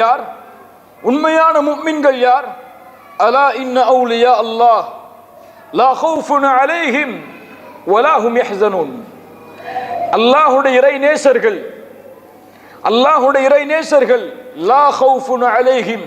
யார்? உண்மையான முஃமின்கள் யார்? அலா இன்ன அவுலியா அல்லாஹ் லா ஹவுஃபுன் அலைஹிம் வலா ஹும் யஹ்ஸனூன். அல்லாஹ்வுடைய இறை நேசர்கள், அல்லாஹ்வுடைய இறை நேசர்கள், லா ஹவுஃபுன் அலைஹிம்,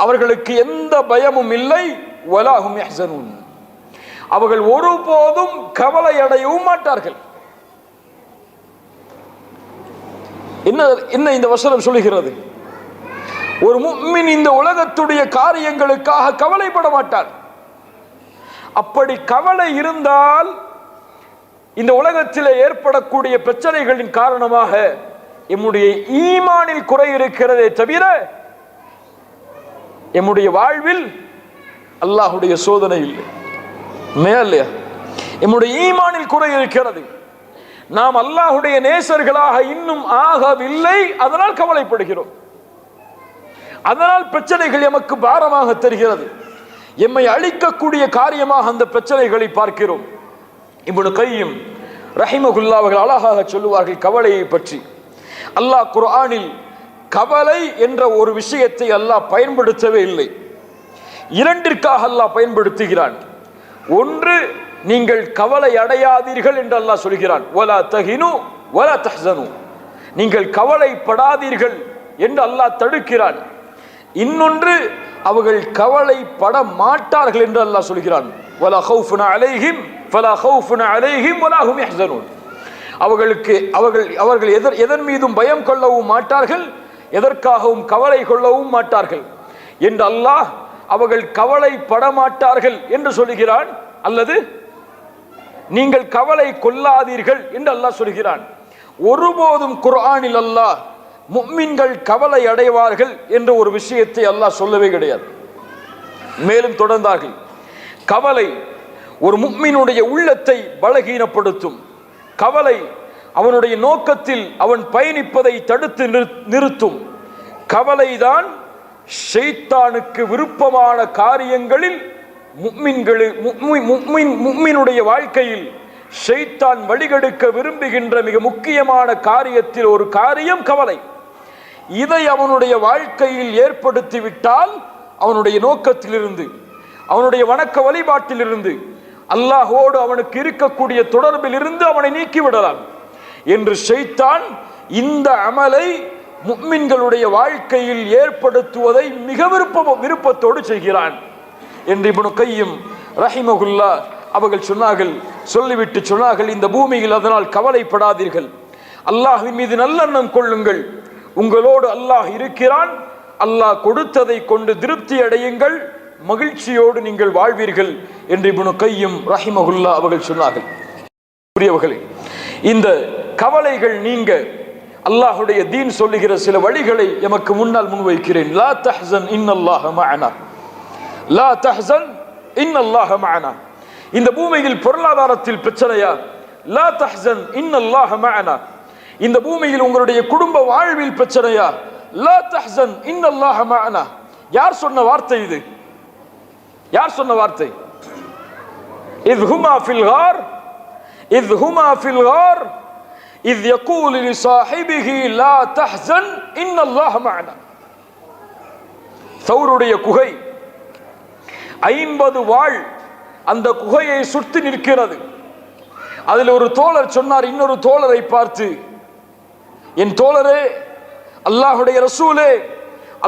அவர்களுக்கு எந்த பயமும் இல்லை, வலா ஹும் யஹ்ஸனூன், அவர்கள் ஒருபோதும் கவலை அடையவும் மாட்டார்கள். என்ன இந்த வசனம் சொல்லுகிறது? ஒரு முஃமின் இந்த உலகத்துடைய காரியங்களுக்காக கவலைப்பட மாட்டார். அப்படி கவலை இருந்தால் இந்த உலகத்தில் ஏற்படக்கூடிய பிரச்சனைகளின் காரணமாக எம்முடைய ஈமானில் குறை இருக்கிறதே தவிர எம்முடைய வாழ்வில் அல்லாஹ்வுடைய சோதனை இல்லை. மேலையா எம்முடைய ஈமானில் குறை இருக்கிறது. நாம் அல்லாஹ்வுடைய நேசர்களாக இன்னும் ஆகவில்லை, அதனால் கவலைப்படுகிறோம். அதனால் பிரச்சனைகள் எமக்கு பாரமாக தெரிகிறது. எம்மை அழிக்கக்கூடிய காரியமாக அந்த பிரச்சனைகளை பார்க்கிறோம். இப்னு கையிம் ரஹிமஹுல்லாஹ் அவர்கள் அழகாக சொல்லுவார்கள் கவலையை பற்றி. அல்லாஹ் குர்ஆனில் கவலை என்ற ஒரு விஷயத்தை அல்லாஹ் பயன்படுத்தவே இல்லை. இரண்டிற்காக அல்லாஹ் பயன்படுத்துகிறான். ஒன்று, நீங்கள் கவலை அடையாதீர்கள் என்று அல்லாஹ் சொல்கிறான். வலா தஹினு வலா தஹ்ஸனு, நீங்கள் கவலைப்படாதீர்கள் என்று அல்லாஹ் தடுக்கிறான். இன்னொன்று, அவர்கள் கவலைப்பட மாட்டார்கள் என்று அல்லாஹ் சொல்கிறான். வலா ஹவுஃபுன் அலைஹிம் ஃபலா ஹவுஃபுன் அலைஹிம் வலா ஹும் யஹ்ஸனூன், அவர்கள் எதன் மீதும் பயம் கொள்ளவும் மாட்டார்கள், எதற்காகவும் கவலை கொள்ளவும் மாட்டார்கள் என்று அல்லாஹ் அவர்கள் கவலைப்பட மாட்டார்கள் என்று சொல்கிறான். அல்லது நீங்கள் கவலை கொள்ளாதீர்கள் என்று அல்லாஹ் சொல்கிறான். ஒருபோதும் குர்ஆனில் அல்லாஹ் முஃமின்கள் கவலை அடைவார்கள் என்ற ஒரு விஷயத்தை அல்லாஹ் சொல்லவே கிடையாது. மேலும் தொடர்ந்தார்கள், கவலை ஒரு முஃமினுடைய உள்ளத்தை பலகீனப்படுத்தும். கவலை அவனுடைய நோக்கத்தில் அவன் பயணிப்பதை தடுத்து நிறுத்தும். கவலைதான் ஷைத்தானுக்கு விருப்பமான காரியங்களில் முஃமினுடைய வாழ்க்கையில் ஷைத்தான் வழிகெடுக்க விரும்புகின்ற மிக முக்கியமான காரியத்தில் ஒரு காரியம் கவலை. இதை அவனுடைய வாழ்க்கையில் ஏற்படுத்திவிட்டால் அவனுடைய நோக்கத்திலிருந்து, அவனுடைய வணக்க வழிபாட்டிலிருந்து, அல்லாஹோடு அவனுக்கு இருக்கக்கூடிய தொடர்பில் இருந்து அவனை நீக்கிவிடலாம் என்று ஷைத்தான் இந்த அமலை முஃமின்களுடைய வாழ்க்கையில் ஏற்படுத்துவதை மிக விருப்பத்தோடு செய்கிறான் என்று இப்னு கையிம் ரஹிமஹுல்லாஹ் அவர்கள் சொன்னார்கள். சொல்லிவிட்டு சொன்னார்கள், இந்த பூமியில் அதனால் கவலைப்படாதீர்கள், அல்லாஹ்வின் மீது நல்லெண்ணம் கொள்ளுங்கள், உங்களோடு அல்லாஹ் இருக்கிறான், அல்லாஹ் கொடுத்ததை கொண்டு திருப்தி அடையுங்கள், மகிழ்ச்சியோடு நீங்கள் வாழ்வீர்கள் என்று இப்னு கையிம் ரஹிமஹுல்லாஹ் அவர்கள் சொன்னார்கள். புரியவர்களே, இந்த கவலைகள் நீங்க அல்லாஹ்வுடைய தீன் சொல்லுகிற சில வழிகளை எமக்கு முன்னால் முன்வைக்கிறேன். லா தஹ்ஸன் இன்னல்லாஹ மஅனா, லா தஹ்ஸன் இன்னல்லாஹ மஅனா. இந்த பூமியில் பொருளாதாரத்தில் பிரச்சனையா? லா தஹ்ஸன் இன்னல்லாஹ மஅனா. இந்த பூமியில் உங்களுடைய குடும்ப வாழ்வில் பிரச்சனையா? லா தஹ்ஸன் இன்னல்லாஹ மஅனா. யார் சொன்ன வார்த்தை இது? யார் சொன்ன வார்த்தை? இத் ஹுமா ஃபில் கார், இத் ஹுமா ஃபில் கார் இத் யகூலு லிசாஹிபிஹி லா தஹ்ஸன் இன்னல்லாஹ மஅனா. தௌருடைய குகை 50 வாள் அந்த குகையை சுற்றி நிற்கிறது. அதில் ஒரு தோழர் சொன்னார் இன்னொரு தோழரை பார்த்து, என் தோழரே, அல்லாஹ்வுடைய ரசூலே,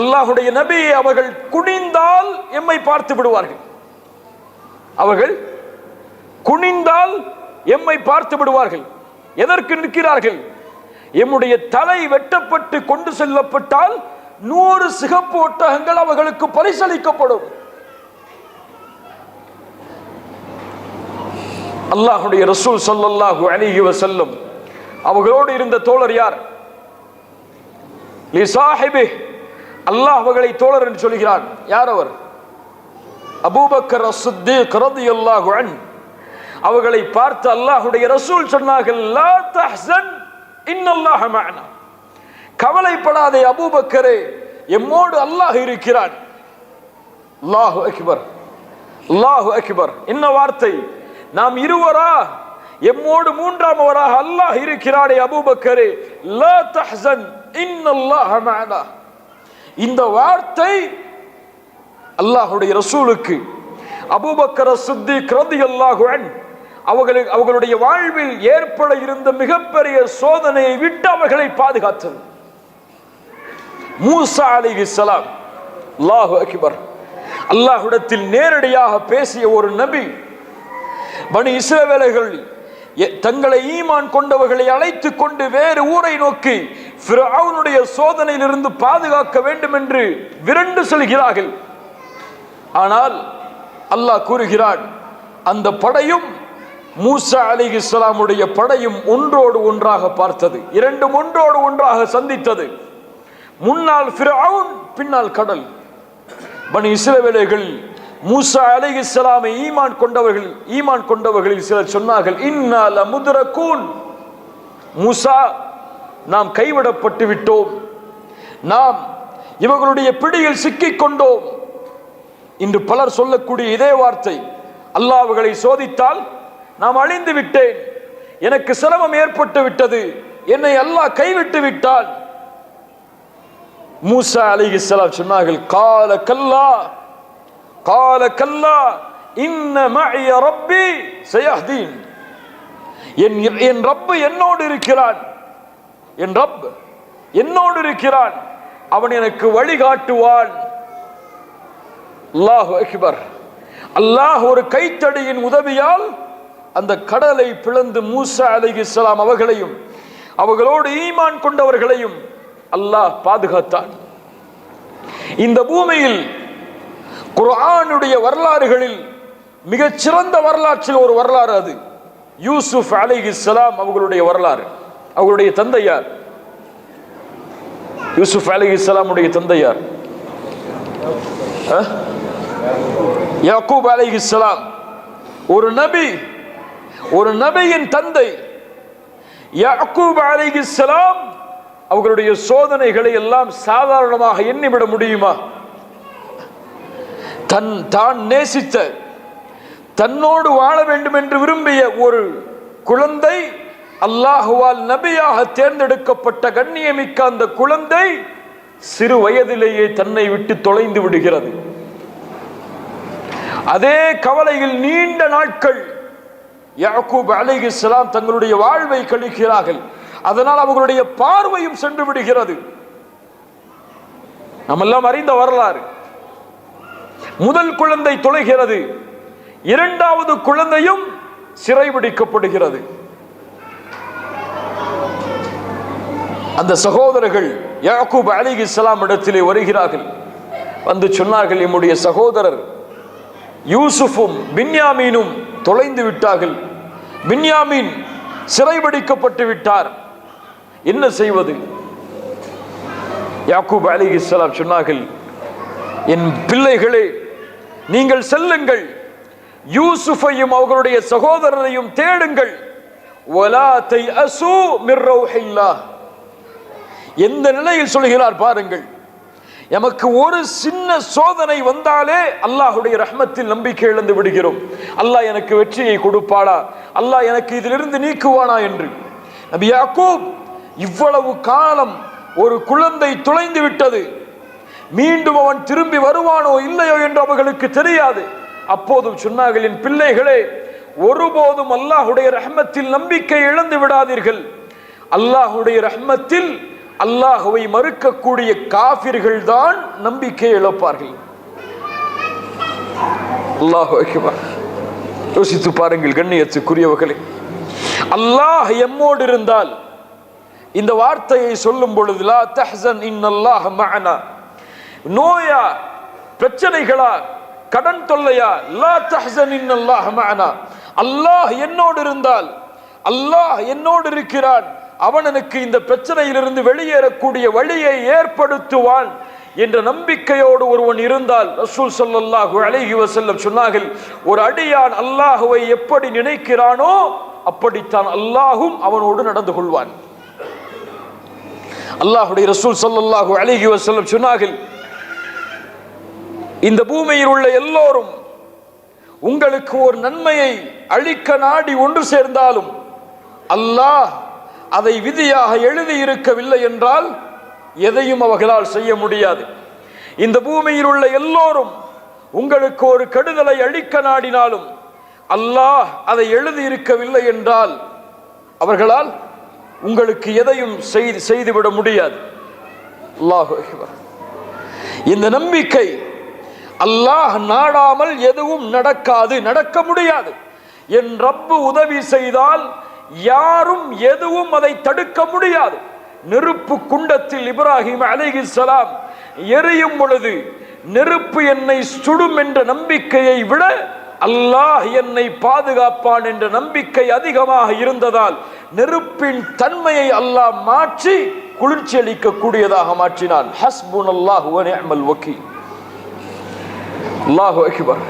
அல்லாஹ்வுடைய நபியே, அவர்கள் குனிந்தால் எம்மை பார்த்து விடுவார்கள், அவர்கள் குனிந்தால் எம்மை பார்த்து விடுவார்கள். எதற்கு நிற்கிறார்கள்? எம்முடைய தலை வெட்டப்பட்டு கொண்டு செல்லப்பட்டால் 100 சிகப்பு ஒட்டகங்கள் அவர்களுக்கு பரிசளிக்கப்படும். அல்லாஹ்வுடைய ரசூல் ஸல்லல்லாஹு அலைஹி வஸல்லம் அவர்களோடு இருந்த தோழர் யார்? லிசாஹிபி, அல்லாஹ் அவர்களை தோழர் என்று சொல்கிறான். யார் அவர்? அபூபக்கர் அஸ்-சித்தீக் ரலியல்லாஹு அன்ஹு. அவர்களை பார்த்து அல்லாஹ்வுடைய ரசூல் சொன்னார்கள், லா தஹ்ஸன் இன்னல்லாஹ மஅனா. கவலைப்படாதே அபூபக்கரே, எம்மோடு அல்லாஹ் இருக்கிறான். அல்லாஹு அக்பர், அல்லாஹு அக்பர். என்ன வார்த்தை! நாம் இருவரா? எம்மோடு மூன்றாமவராக அல்லாஹ் இருக்கிறானே அபூபக்கரே, லா தஹ்ஸன் இன்னல்லாஹ மஅனா. இந்த வார்த்தை அல்லாஹ்வுடைய ரசூலுக்கு அபூபக்கர் சித்திக் ரலியல்லாஹு அன்ஹு அவர்களுடைய வாழ்வில் ஏற்பட இருந்த மிகப்பெரிய சோதனையை விட்டு அவர்களை பாதுகாத்தது. மூசா அலைஹிஸ்ஸலாம், அல்லாஹு அக்பர், அல்லாஹ்விடத்தில் நேரடியாக பேசிய ஒரு நபி. பனி இஸ்ரவேலர்கள் தங்களை ஈமான் கொண்டவர்களை அழைத்துக் கொண்டு வேறு ஊரை நோக்கி ஃபிரௌனுடைய சோதனையிலிருந்து பாதுகாக்க வேண்டும் என்று விரண்டு செல்கிறார்கள். ஆனால் அல்லாஹ் கூறுகிறான், அந்த படையும் மூசா அலைஹிஸ்ஸலாமுடைய படையும் ஒன்றோடு ஒன்றாக பார்த்தது. இரண்டும் ஒன்றோடு ஒன்றாக சந்தித்தது. முன்னால் ஃபிரௌன், பின்னால் கடல். பனி இஸ்ரவேலர்கள் மூசா அலைஹிஸ்ஸலாமை ஈமான் கொண்டவர்களில் சிலர் சொன்னார்கள், இன்னா லமுத்ரகூன், மூசா நாம் கைவிடப்பட்டு விட்டோம், நாம் இவர்களுடைய பிடியில் சிக்கிக் கொண்டோம். இன்று பலர் சொல்லக்கூடிய இதே வார்த்தை, அல்லாஹ் அவர்களை சோதித்தால் நாம் அழிந்து விட்டேன், எனக்கு சிரமம் ஏற்பட்டு விட்டது, என்னை அல்லாஹ் கைவிட்டு விட்டான். மூசா அலைஹிஸ்ஸலாம் சொன்னார்கள், கால கல்லா கால கல்லா இன்ன மஇய ரப்பி சயஹ்தீன், என் ரப்பு என்னோடு இருக்கிறான், என் ரப் என்னோடு இருக்கிறான், அவன் எனக்கு வழிகாட்டுவான். அல்லாஹு அக்பர். அல்லாஹ் ஒரு கைத்தடியின் உதவியால் அந்த கடலை பிளந்து மூசா அலைஹிஸ்ஸலாம் அவர்களையும் அவர்களோடு ஈமான் கொண்டவர்களையும் அல்லாஹ் பாதுகாத்தான். இந்த பூமியில் குர்ஆனுடைய வரலாறுகளில் மிகச் சிறந்த வரலாற்றில் ஒரு வரலாறு அது யூசுப் அலைஹிஸ்ஸலாம் அவர்களுடைய வரலாறு. அவர்களுடைய தந்தையார் யூசுப் அலைஹிஸ்ஸலாமுடைய தந்தையார் யாக்கூப் அலைஹிஸ்ஸலாம், ஒரு நபியின் தந்தை. யாக்கூப் அலைஹிஸ்ஸலாம் அவர்களுடைய சோதனைகளை எல்லாம் சாதாரணமாக எண்ணிவிட முடியுமா? தான் நேசித்த, தன்னோடு வாழ வேண்டும் என்று விரும்பிய ஒரு குழந்தை, அல்லாஹுவால் நபியாக தேர்ந்தெடுக்கப்பட்ட கண்ணியமிக்க அந்த குழந்தை சிறு வயதிலேயே தன்னை விட்டு தொலைந்து விடுகிறது. அதே கவலையில் நீண்ட நாட்கள் யாக்கூப் அலைஹிஸ்ஸலாம் தங்களுடைய வாழ்வை கழிக்கிறார்கள். அதனால் அவர்களுடைய பார்வையும் சென்று விடுகிறது. நாம் எல்லாம் அறிந்த வரலாறு. முதல் குழந்தை தொலைகிறது, இரண்டாவது குழந்தையும் சிறைபிடிக்கப்படுகிறது. அந்த சகோதரர்கள் யாக்கூப் அலைஹிஸ்ஸலாம் இடத்திலே வருகிறார்கள். வந்து சொன்னார்கள், நம்முடைய சகோதரர் யூசுஃபும் பின்யாமீனும் தொலைந்து விட்டார்கள், பின்யாமீன் சிறைபிடிக்கப்பட்டு விட்டார், என்ன செய்வது? யாக்கூப் அலைஹிஸ்ஸலாம் சொன்னார்கள், என் பிள்ளைகளே, நீங்கள் செல்லுங்கள், யூசுஃபையும் அவர்களுடைய சகோதரரையும் தேடுங்கள். வலா தைஅஸு மிர் ரௌஹில்லாஹ். எந்த நிலையில் சொல்கிறார் பாருங்கள். எமக்கு ஒரு சின்ன சோதனை வந்தாலே அல்லாஹ்வுடைய ரஹ்மத்தில் நம்பிக்கை இழந்து விடுகிறோம். அல்லாஹ் எனக்கு வெற்றியை கொடுப்பானா, அல்லாஹ் எனக்கு இதிலிருந்து நீக்குவானா என்று. நபி யாக்கூப் இவ்வளவு காலம் ஒரு குழந்தை தொலைந்து விட்டது, மீண்டும் அவன் திரும்பி வருவானோ இல்லையோ என்று அவர்களுக்கு தெரியாது. அப்போதும் சொன்னார்கள், என் பிள்ளைகளே, ஒருபோதும் அல்லாஹ்வுடைய ரஹ்மத்தில் நம்பிக்கை இழந்து விடாதீர்கள். அல்லாஹ்வுடைய ரஹ்மத்தில் அல்லாஹ்வை மறுக்கக்கூடிய காஃபிர்கள் தான் நம்பிக்கை இழப்பார்கள். அல்லாஹு அக்பர். யோசித்து பாருங்கள் கண்ணியத்துக்குரியவர்களே, அல்லாஹ் எம்மோடு இருந்தால் இந்த வார்த்தையை சொல்லும் பொழுது, லா தஹ்சன் இன்னல்லாஹ் மஅனா, நோயா, பிரச்சனைகளா, கடன் தொல்லையா, லா தஹ்சன் இன்னல்லாஹ் மஅனா, அல்லாஹ் என்னோடு இருந்தால், அல்லாஹ் என்னோடு இருக்கிறான், அவன் எனக்கு இந்த பிரச்சனையிலிருந்து வெளியேறக்கூடிய வழியை ஏற்படுத்துவான் என்ற நம்பிக்கையோடு ஒருவன் இருந்தால், ரசூல் ஸல்லல்லாஹு அலைஹி வஸல்லம் சொன்னார்கள், ஒரு அடியான் அல்லாஹ்வை எப்படி நினைக்கிறானோ அப்படித்தான் அல்லாஹும் அவனோடு நடந்து கொள்வான். அல்லாஹ்வுடைய ரசூல் ஸல்லல்லாஹு அலைஹி வஸல்லம் சொன்னார்கள், இந்த பூமியில் உள்ள எல்லோரும் உங்களுக்கு ஒரு நன்மையை அளிக்க நாடி ஒன்று சேர்ந்தாலும் அல்லாஹ் அதை விதியாக எழுதி இருக்கவில்லை என்றால் எதையும் அவர்களால் செய்ய முடியாது. இந்த பூமியில் உள்ள எல்லோரும் உங்களுக்கு ஒரு கெடுதலை அளிக்க நாடினாலும் அல்லாஹ் அதை எழுதி இருக்கவில்லை என்றால் அவர்களால் உங்களுக்கு எதையும் செய்துவிட முடியாது. அல்லாஹு அக்பர். இந்த நம்பிக்கை, அல்லாஹ் நாடாமல் எதுவும் நடக்காது, நடக்க முடியாது. என் ரப்பு உதவி செய்தால் யாரும் எதுவும் அதை தடுக்க முடியாது. நெருப்பு குண்டத்தில் இப்ராஹிம் அலைஹிஸ்ஸலாம் எரியும் பொழுது நெருப்பு என்னை சுடும் என்ற நம்பிக்கையை விட அல்லாஹ் என்னை பாதுகாப்பான் என்ற நம்பிக்கை அதிகமாக இருந்ததால் நெருப்பின் தன்மையை அல்லாஹ் மாற்றி குளிர்ச்சி அளிக்கக்கூடியதாக மாற்றினான். ஹஸ்புனல்லாஹு வ நிஅமல் வக்கீல். அல்லாஹு அக்பர்.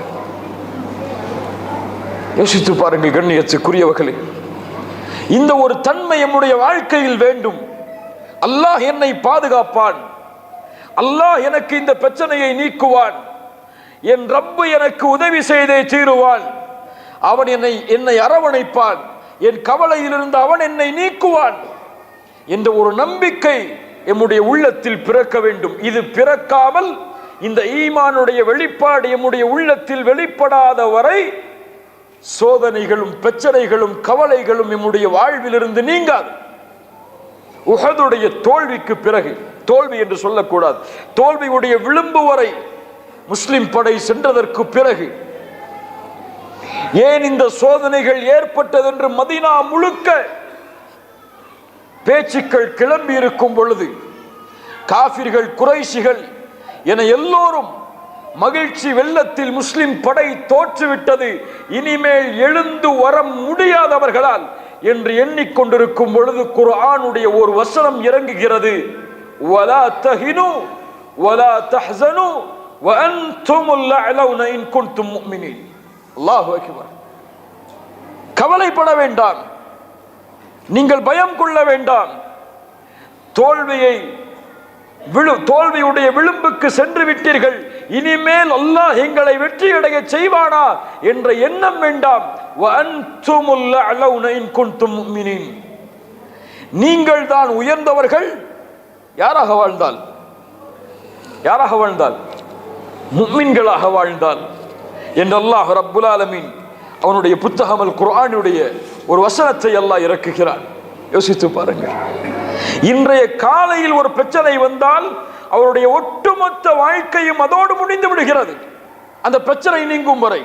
யோசித்து பாருங்கள் கண்ணியத்துக்குரியவர்களே, இந்த ஒரு தன்மை நம்முடைய வாழ்க்கையில் வேண்டும். அல்லாஹ் என்னை பாதுகாப்பான், அல்லாஹ் எனக்கு இந்த பிரச்சனையை நீக்குவான், என் ரப்பு எனக்கு உதவி செய்தே தீருவான், அவன் என்னை அரவணைப்பான், என் கவலையிலிருந்து அவன் என்னை நீக்குவான் என்ற ஒரு நம்பிக்கை எம்முடைய உள்ளத்தில் பிறக்க வேண்டும். இது பிறக்காமல் இந்த ஈமானுடைய வெளிப்பாடு எம்முடைய உள்ளத்தில் வெளிப்படாத வரை சோதனைகளும் பிரச்சனைகளும் கவலைகளும் எம்முடைய வாழ்விலிருந்து நீங்காது. உஹதுடைய தோல்விக்கு பிறகு, தோல்வி என்று சொல்லக்கூடாது, தோல்வியுடைய விளிம்பு வரை முஸ்லிம் படை சென்றதற்கு பிறகு ஏன் இந்த சோதனைகள் ஏற்பட்டது என்று மதீனா முழுக்க பேச்சுக்கள் கிளம்பி இருக்கும் பொழுது காஃபிர்கள், குறைஷிகள் என எல்லோரும் மகிழ்ச்சி வெள்ளத்தில் முஸ்லிம் படை தோற்றுவிட்டது, இனிமேல் எழுந்து வர முடியாதவர்களால் என்று எண்ணிக்கொண்டிருக்கும் பொழுது குர்ஆனுடைய ஒரு வசனம் இறங்குகிறது. வலா தஹினு வலா தஹ்ஸனு வ அன்துமுல் அலௌன இன் குன்தும் முஃமினீன். அல்லாஹு அக்பர். கவலைப்பட வேண்டாம், நீங்கள் பயம் கொள்ள வேண்டாம். தோல்வியுடைய விளிம்புக்கு சென்று விட்டீர்கள், இனிமேல் அல்லாஹ் எங்களை வெற்றியடைய செய்வானா என்ற எண்ணம் வேண்டாம். நீங்கள் தான் உயர்ந்தவர்கள். யாராக வாழ்ந்தால் முஃமின்களாக வாழ்ந்தால் என்று அல்லாஹ் ரப்புல் ஆலமீன் அவனுடைய புத்தகம் அல் குர்ஆனுடைய ஒரு வசனத்தை அல்லாஹ் இறக்குகிறான். யோசித்து பாருங்கள். இன்றைய காலையில் ஒரு பிரச்சனை வந்தால் அவருடைய ஒட்டுமொத்த வாழ்க்கையும் அதோடு முடிந்து விடுகிறது. அந்த பிரச்சனை நீங்கும் வரை